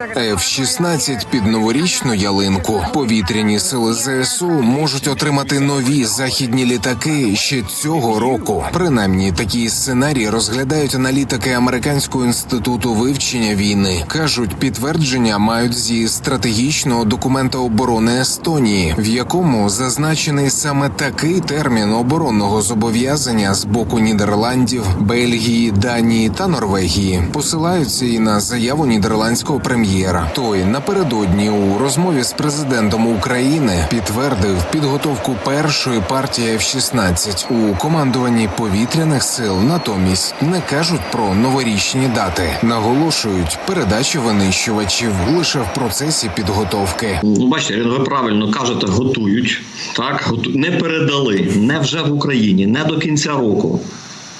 F-16 під новорічну ялинку. Повітряні сили ЗСУ можуть отримати нові західні літаки ще цього року. Принаймні, такий сценарій розглядають аналітики Американського інституту вивчення війни. Кажуть, підтвердження мають зі стратегічного документа оборони Естонії, в якому зазначений саме такий термін оборонного зобов'язання з боку Нідерландів, Бельгії, Данії та Норвегії. Посилаються і на заяву нідерландського прем'єра. Той напередодні у розмові з президентом України підтвердив підготовку першої партії F-16. У командуванні повітряних сил натомість не кажуть про новорічні дати. Наголошують, передача винищувачів лише в процесі підготовки. Бачите, ви правильно кажете, готують. Так, не передали, не вже в Україні, не до кінця року.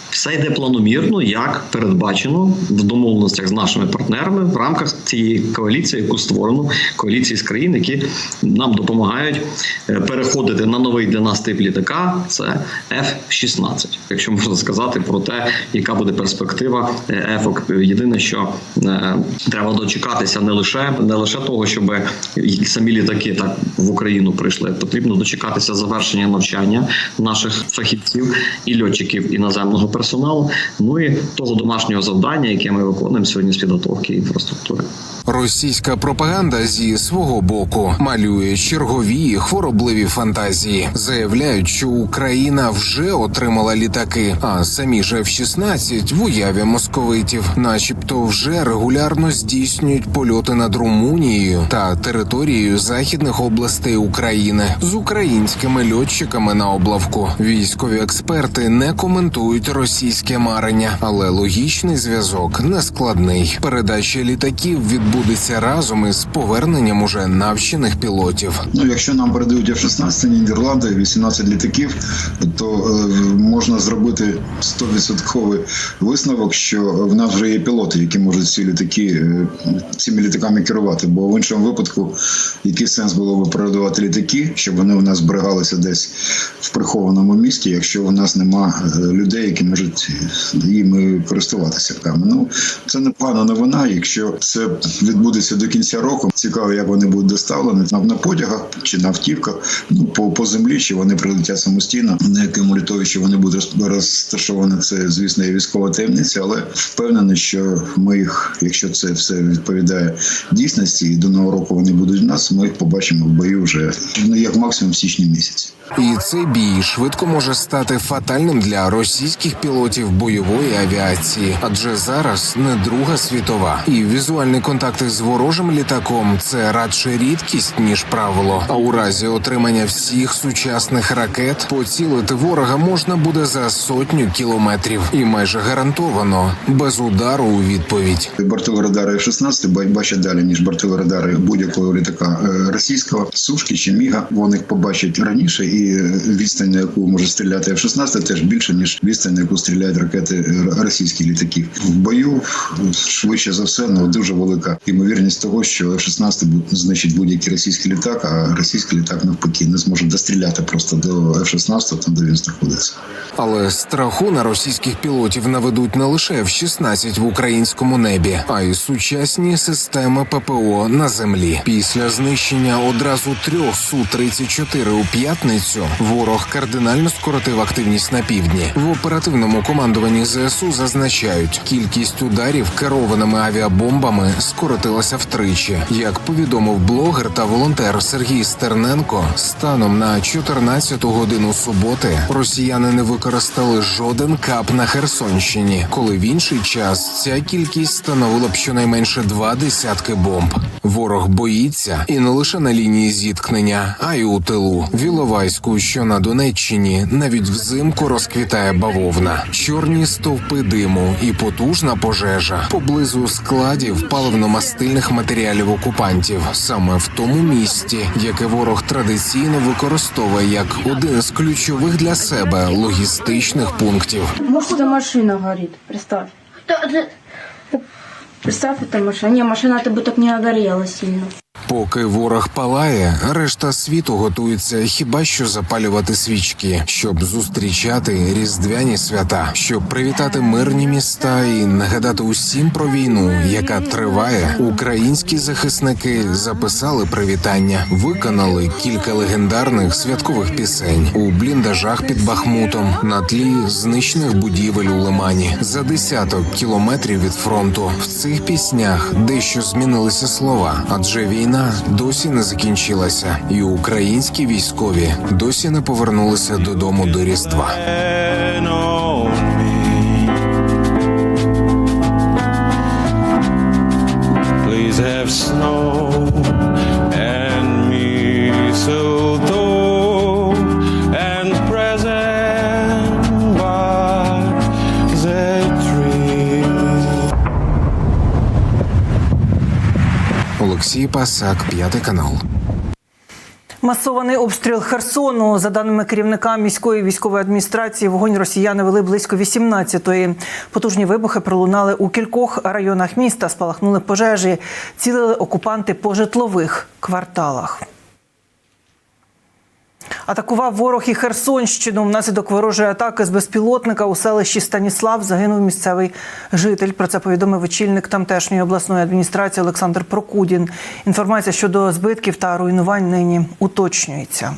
Все йде планомірно, як передбачено в домовленостях з нашими партнерами в рамках цієї коаліції, яку створено, коаліції з країн, які нам допомагають переходити на новий для нас тип літака – це F-16. Якщо можна сказати про те, яка буде перспектива F-ок. Єдине, що треба дочекатися не лише того, щоб самі літаки так в Україну прийшли. Потрібно дочекатися завершення навчання наших фахівців і льотчиків іноземного персоналу, ну і того домашнього завдання, яке ми виконуємо сьогодні з підготовки інфраструктури. Російська пропаганда зі свого боку малює чергові хворобливі фантазії. Заявляють, що Україна вже отримала літаки, а самі ж F-16 в уяві московитів начебто вже регулярно здійснюють польоти над Румунією та територією західних областей України з українськими льотчиками на облавку. Військові експерти не коментують російське марення, але логічний зв'язок нескладний. Передача літаків відбудеться разом із поверненням уже навчених пілотів. Якщо нам передають F-16 Нідерланди, 18 літаків, то можна зробити 100% висновок, що в нас вже є пілоти, які можуть цими літаками керувати. Бо в іншому випадку, який сенс було б передавати літаки, щоб вони у нас зберігалися десь в прихованому місті, якщо у нас нема людей, які можуть їм користуватися. Це непогана новина, якщо це відбудеться до кінця року. Цікаво, як вони будуть доставлені на потягах чи на автівках, по землі, чи вони прилетять самостійно, на якому літовищі вони будуть розташовані. Це, звісно, є військова таємниця, але впевнений, що ми їх, якщо це все відповідає дійсності, і до нового року вони будуть в нас, ми їх побачимо в бою вже, як максимум в січні місяці. І цей бій швидко може стати фатальним для російських пілотів бойової авіації, адже зараз не Друга світова, і візуальні контакти з ворожим літаком – це радше рідкість, ніж правило. А у разі отримання всіх сучасних ракет поцілити ворога можна буде за 100 кілометрів. І майже гарантовано без удару у відповідь. Бортові радари F-16 бачать далі, ніж бортові радари будь-якого літака російського, Сушки чи Міга. Вони їх побачать раніше, і відстань, на яку може стріляти F-16, теж більше, ніж відстань, на яку стріляють ракети російських літаків. В бою, швидше за все, дуже велика ймовірність того, що F-16 знищить будь-який російський літак, а російський літак навпаки не зможе достріляти просто до F-16, там де він знаходиться. Але страху на російських пілотів наведуть не лише F-16 в українському небі, а й сучасні системи ППО на землі. Після знищення одразу 3 Су-34 у п'ятницю ворог кардинально скоротив активність на півдні. В оперативному командуванні ЗСУ зазначають, кількість ударів керованими авіабомбами скоротилася втричі. Як повідомив блогер та волонтер Сергій Стерненко, станом на 14-ту годину суботи росіяни не використали жоден кап на Херсонщині, коли в інший час ця кількість становила б щонайменше 20 бомб. Ворог боїться і не лише на лінії зіткнення, а й у тилу. В Іловайську, що на Донеччині, навіть взимку розквітає бавовна. Чорні стовпи диму і потужна пожежа поблизу складів паливно-мастильних матеріалів окупантів. Саме в тому місті, яке ворог традиційно використовує як один з ключових для себе логістичних пунктів. Может, это машина горит, представь. Представь, это машина. Не, машина-то бы так не огорела сильно. Поки ворог палає, решта світу готується хіба що запалювати свічки, щоб зустрічати різдвяні свята, щоб привітати мирні міста і нагадати усім про війну, яка триває. Українські захисники записали привітання, виконали кілька легендарних святкових пісень у бліндажах під Бахмутом, на тлі знищених будівель у Лимані, за десяток кілометрів від фронту. В цих піснях дещо змінилися слова, адже війна досі не закінчилася, і українські військові досі не повернулися додому до Різдва. Please have snow and mistletoe and present was a tree. Олексій Пасак, 5 канал. Масований обстріл Херсону. За даними керівника міської військової адміністрації, вогонь росіяни вели близько 18-ї. Потужні вибухи пролунали у кількох районах міста, спалахнули пожежі, цілили окупанти по житлових кварталах. Атакував ворог і Херсонщину. Внаслідок ворожої атаки з безпілотника у селищі Станіслав загинув місцевий житель. Про це повідомив очільник тамтешньої обласної адміністрації Олександр Прокудін. Інформація щодо збитків та руйнувань нині уточнюється.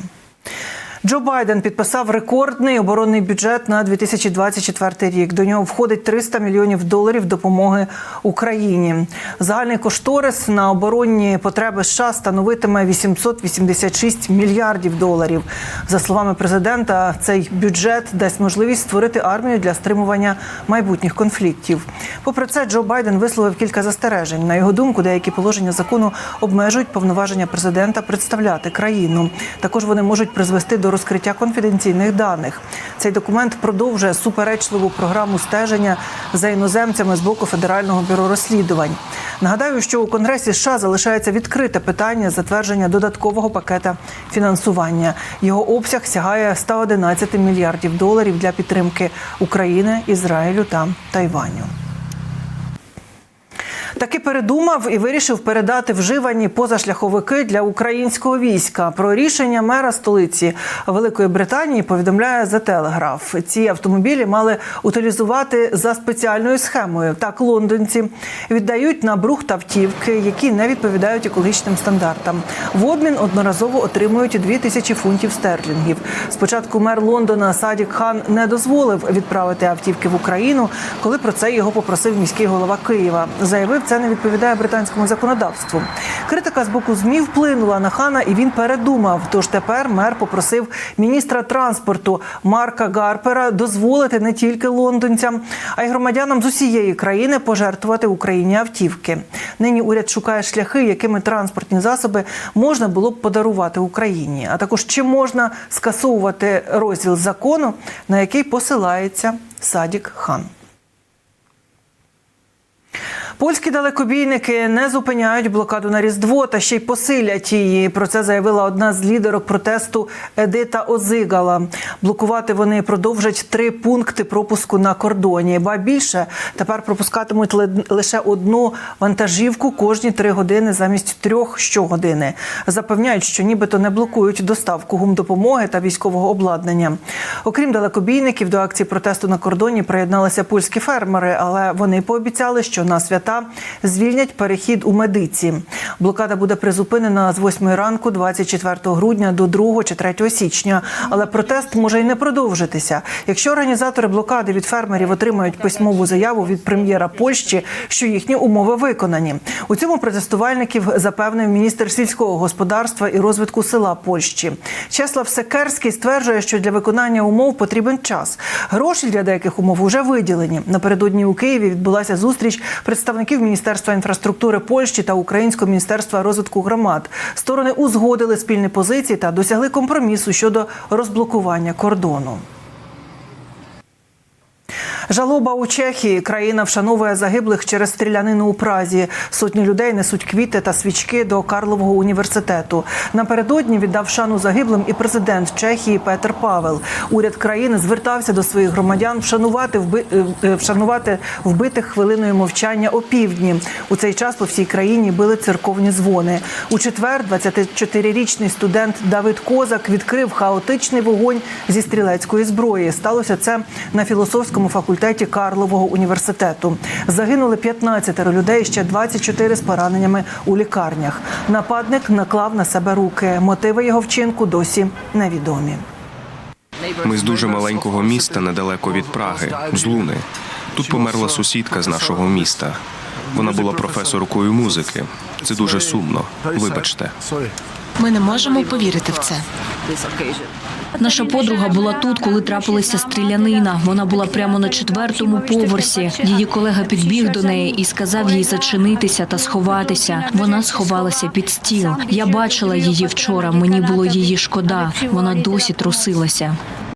Джо Байден підписав рекордний оборонний бюджет на 2024 рік. До нього входить $300 мільйонів допомоги Україні. Загальний кошторис на оборонні потреби США становитиме $886 мільярдів. За словами президента, цей бюджет дасть можливість створити армію для стримування майбутніх конфліктів. Попри це, Джо Байден висловив кілька застережень. На його думку, деякі положення закону обмежують повноваження президента представляти країну. Також вони можуть призвести до розкриття конфіденційних даних. Цей документ продовжує суперечливу програму стеження за іноземцями з боку Федерального бюро розслідувань. Нагадаю, що у Конгресі США залишається відкрите питання затвердження додаткового пакета фінансування. Його обсяг сягає $111 мільярдів для підтримки України, Ізраїлю та Тайваню. Таки передумав і вирішив передати вживані позашляховики для українського війська. Про рішення мера столиці Великої Британії повідомляє The Telegraph. Ці автомобілі мали утилізувати за спеціальною схемою. Так, лондонці віддають на брухт автівки, які не відповідають екологічним стандартам. В обмін одноразово отримують 2000 фунтів стерлінгів. Спочатку мер Лондона Садік Хан не дозволив відправити автівки в Україну, коли про це його попросив міський голова Києва. Заявив, це не відповідає британському законодавству. Критика з боку ЗМІ вплинула на Хана, і він передумав. Тож тепер мер попросив міністра транспорту Марка Гарпера дозволити не тільки лондонцям, а й громадянам з усієї країни пожертвувати Україні автівки. Нині уряд шукає шляхи, якими транспортні засоби можна було б подарувати Україні. А також чи можна скасовувати розділ закону, на який посилається Садік Хан. Польські далекобійники не зупиняють блокаду на Різдво та ще й посилять її. Про це заявила одна з лідерок протесту Едита Озигала. Блокувати вони продовжать 3 пункти пропуску на кордоні. Ба більше, тепер пропускатимуть лише одну вантажівку кожні 3 години замість 3 щогодини. Запевняють, що нібито не блокують доставку гумдопомоги та військового обладнання. Окрім далекобійників, до акції протесту на кордоні приєдналися польські фермери, але вони пообіцяли, що на свята звільнять перехід у Медиці. Блокада буде призупинена з 8 ранку 24 грудня до 2 чи 3 січня. Але протест може й не продовжитися. Якщо організатори блокади від фермерів отримають письмову заяву від прем'єра Польщі, що їхні умови виконані. У цьому протестувальників запевнив міністр сільського господарства і розвитку села Польщі. Чеслав Секерський стверджує, що для виконання умов потрібен час. Гроші для деяких умов вже виділені. Напередодні у Києві відбулася зустріч представників Міністерства інфраструктури Польщі та Українського міністерства розвитку громад. Сторони узгодили спільні позиції та досягли компромісу щодо розблокування кордону. Жалоба у Чехії. Країна вшановує загиблих через стрілянину у Празі. Сотні людей несуть квіти та свічки до Карлового університету. Напередодні віддав шану загиблим і президент Чехії Петр Павел. Уряд країни звертався до своїх громадян вшанувати вбитих хвилиною мовчання опівдні. У цей час по всій країні били церковні дзвони. У четвер 24-річний студент Давид Козак відкрив хаотичний вогонь зі стрілецької зброї. Сталося це на філософському факультеті Карлового університету. Загинули 15 людей, ще 24 з пораненнями у лікарнях. Нападник наклав на себе руки. Мотиви його вчинку досі невідомі. Ми з дуже маленького міста недалеко від Праги, з Луни. Тут померла сусідка з нашого міста. Вона була професоркою музики. Це дуже сумно. Вибачте. Ми не можемо повірити в це. Наша подруга була тут, коли трапилася стрілянина. Вона була прямо на 4-му поверсі. Її колега підбіг до неї і сказав їй зачинитися та сховатися. Вона сховалася під стіл. Я бачила її вчора, мені було її шкода. Вона досі трусилася.